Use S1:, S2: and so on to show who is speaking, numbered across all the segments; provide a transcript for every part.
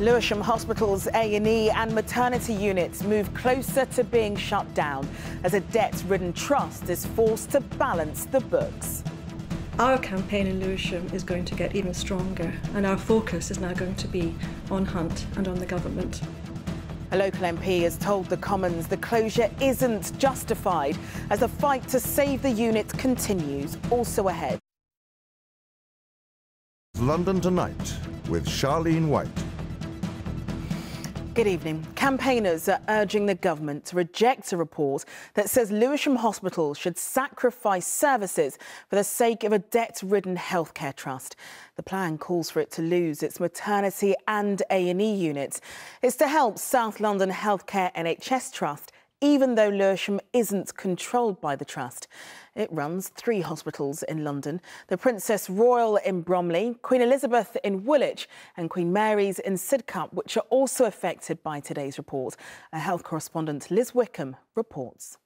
S1: Lewisham Hospital's A&E and maternity units move closer to being shut down as a debt-ridden trust is forced to balance the books.
S2: Our campaign in Lewisham is going to get even stronger, and our focus is now going to be on Hunt and on the government.
S1: A local MP has told the Commons the closure isn't justified as the fight to save the unit continues, also ahead.
S3: London Tonight with Charlene White.
S1: Good evening. Campaigners are urging the government to reject a report that says Lewisham Hospital should sacrifice services for the sake of a debt-ridden healthcare trust. The plan calls for it to lose its maternity and A&E units. It's to help South London Healthcare NHS Trust, even though Lewisham isn't controlled by the trust. It runs 3 hospitals in London: the Princess Royal in Bromley, Queen Elizabeth in Woolwich and Queen Mary's in Sidcup, which are also affected by today's report. Our health correspondent Liz Wickham reports.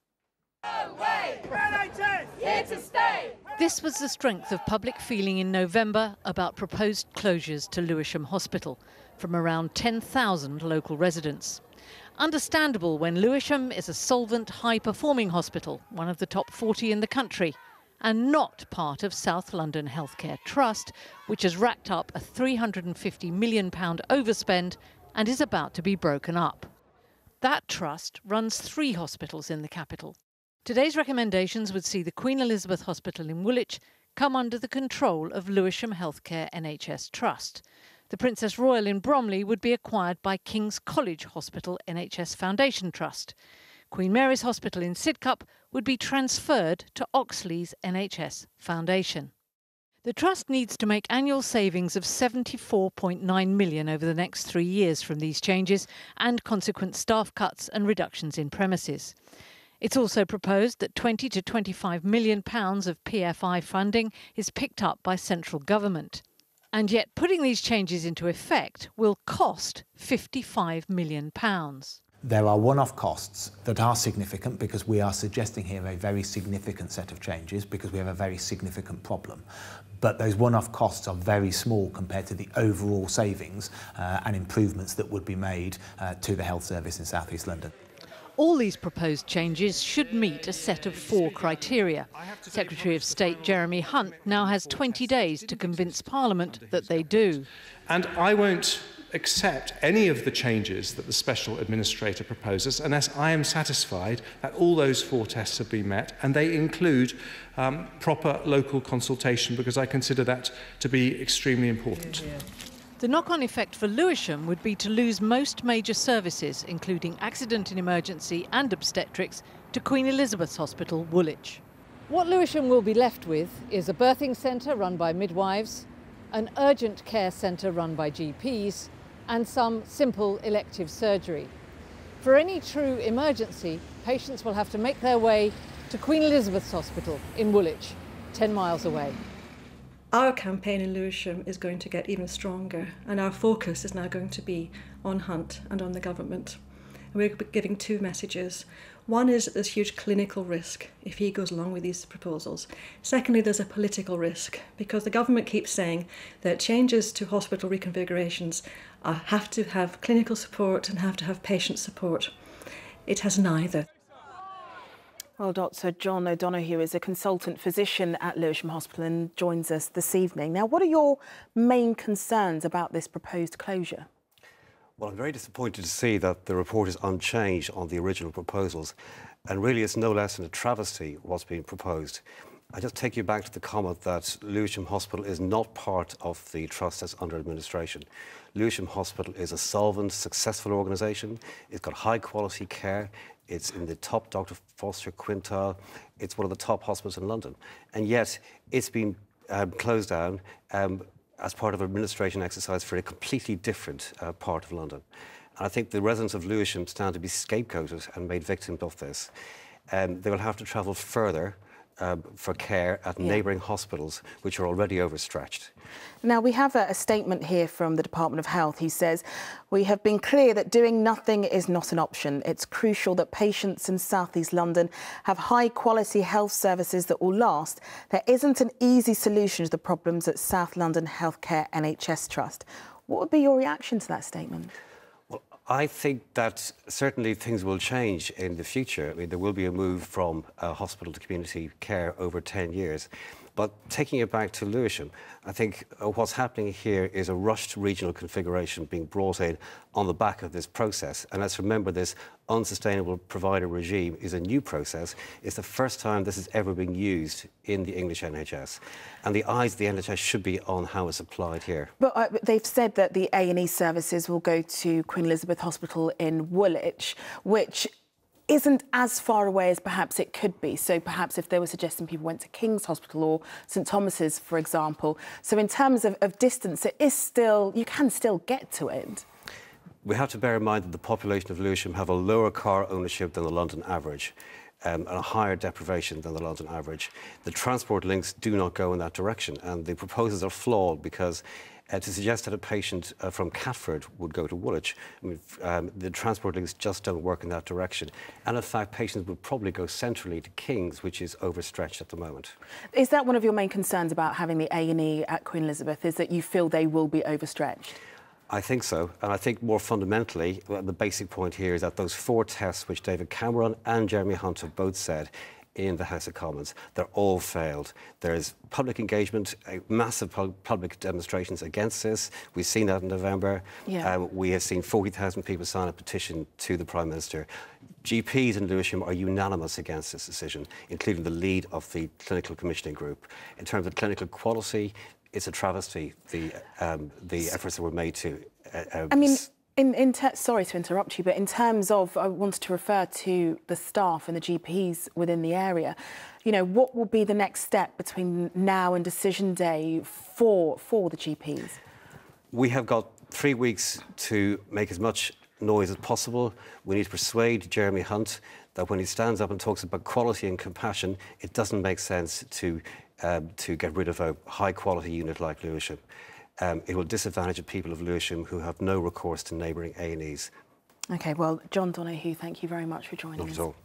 S4: No way! NHS! Here to stay!
S5: This was the strength of public feeling in November about proposed closures to Lewisham Hospital from around 10,000 local residents. Understandable when Lewisham is a solvent, high-performing hospital, one of the top 40 in the country, and not part of South London Healthcare Trust, which has racked up a £350 million overspend and is about to be broken up. That trust runs 3 hospitals in the capital. Today's recommendations would see the Queen Elizabeth Hospital in Woolwich come under the control of Lewisham Healthcare NHS Trust. The Princess Royal in Bromley would be acquired by King's College Hospital NHS Foundation Trust. Queen Mary's Hospital in Sidcup would be transferred to Oxley's NHS Foundation. The trust needs to make annual savings of £74.9 million over the next 3 years from these changes and consequent staff cuts and reductions in premises. It's also proposed that £20 to £25 million of PFI funding is picked up by central government. And yet putting these changes into effect will cost £55 million.
S6: There are one-off costs that are significant because we are suggesting here a very significant set of changes because we have a very significant problem. But those one-off costs are very small compared to the overall savings and improvements that would be made to the health service in South East London.
S5: All these proposed changes should meet a set of 4 criteria. Secretary of State Jeremy Hunt now has 20 days to convince Parliament that they do.
S7: And I won't accept any of the changes that the Special Administrator proposes unless I am satisfied that all those 4 tests have been met, and they include proper local consultation, because I consider that to be extremely important.
S5: The knock-on effect for Lewisham would be to lose most major services, including accident and emergency and obstetrics, to Queen Elizabeth's Hospital, Woolwich. What Lewisham will be left with is a birthing centre run by midwives, an urgent care centre run by GPs, and some simple elective surgery. For any true emergency, patients will have to make their way to Queen Elizabeth's Hospital in Woolwich, 10 miles away.
S2: Our campaign in Lewisham is going to get even stronger, and our focus is now going to be on Hunt and on the government. And we're giving 2 messages. One is that there's huge clinical risk if he goes along with these proposals. Secondly, there's a political risk because the government keeps saying that changes to hospital reconfigurations have to have clinical support and have to have patient support. It has neither.
S1: Well, Dr. John O'Donoghue is a consultant physician at Lewisham Hospital and joins us this evening. Now, what are your main concerns about this proposed closure?
S8: Well, I'm very disappointed to see that the report is unchanged on the original proposals, and really it's no less than a travesty what's being proposed. I just take you back to the comment that Lewisham Hospital is not part of the trust that's under administration. Lewisham Hospital is a solvent, successful organisation. It's got high-quality care. It's in the top Dr. Foster quintile. It's one of the top hospitals in London. And yet it's been closed down as part of an administration exercise for a completely different part of London. And I think the residents of Lewisham stand to be scapegoated and made victims of this. They will have to travel further for care at neighbouring hospitals, which are already overstretched.
S1: Now, we have a statement here from the Department of Health. He says, "We have been clear that doing nothing is not an option. It's crucial that patients in South East London have high-quality health services that will last. There isn't an easy solution to the problems at South London Healthcare NHS Trust. What would be your reaction to that statement?
S8: Well, I think that certainly things will change in the future. I mean, there will be a move from hospital to community care over 10 years. But taking it back to Lewisham, I think what's happening here is a rushed regional configuration being brought in on the back of this process. And let's remember, this unsustainable provider regime is a new process. It's the first time this has ever been used in the English NHS. And the eyes of the NHS should be on how it's applied here.
S1: But they've said that the A&E services will go to Queen Elizabeth Hospital in Woolwich, which isn't as far away as perhaps it could be. So perhaps if they were suggesting people went to King's Hospital or St Thomas's, for example. So in terms of distance, it is still, you can still get to it.
S8: We have to bear in mind that the population of Lewisham have a lower car ownership than the London average. And a higher deprivation than the London average. The transport links do not go in that direction, and the proposals are flawed because to suggest that a patient from Catford would go to Woolwich, I mean, the transport links just don't work in that direction. And in fact, patients would probably go centrally to King's, which is overstretched at the moment.
S1: Is that one of your main concerns about having the A&E at Queen Elizabeth, is that you feel they will be overstretched?
S8: I think so, and I think more fundamentally, the basic point here is that those 4 tests which David Cameron and Jeremy Hunt have both said in the House of Commons, they're all failed. There is public engagement, massive public demonstrations against this. We've seen that in November.
S1: Yeah.
S8: We have seen 40,000 people sign a petition to the Prime Minister. GPs in Lewisham are unanimous against this decision, including the lead of the clinical commissioning group. In terms of clinical quality, it's a travesty, the efforts that were made to...
S1: I mean, sorry to interrupt you, but in terms of, I wanted to refer to the staff and the GPs within the area. You know, what will be the next step between now and decision day for the GPs?
S8: We have got 3 weeks to make as much noise as possible. We need to persuade Jeremy Hunt that when he stands up and talks about quality and compassion, it doesn't make sense to get rid of a high-quality unit like Lewisham. It will disadvantage the people of Lewisham who have no recourse to neighbouring A&Es.
S1: OK, well, John Donoghue, thank you very much for joining us.
S8: Not at all.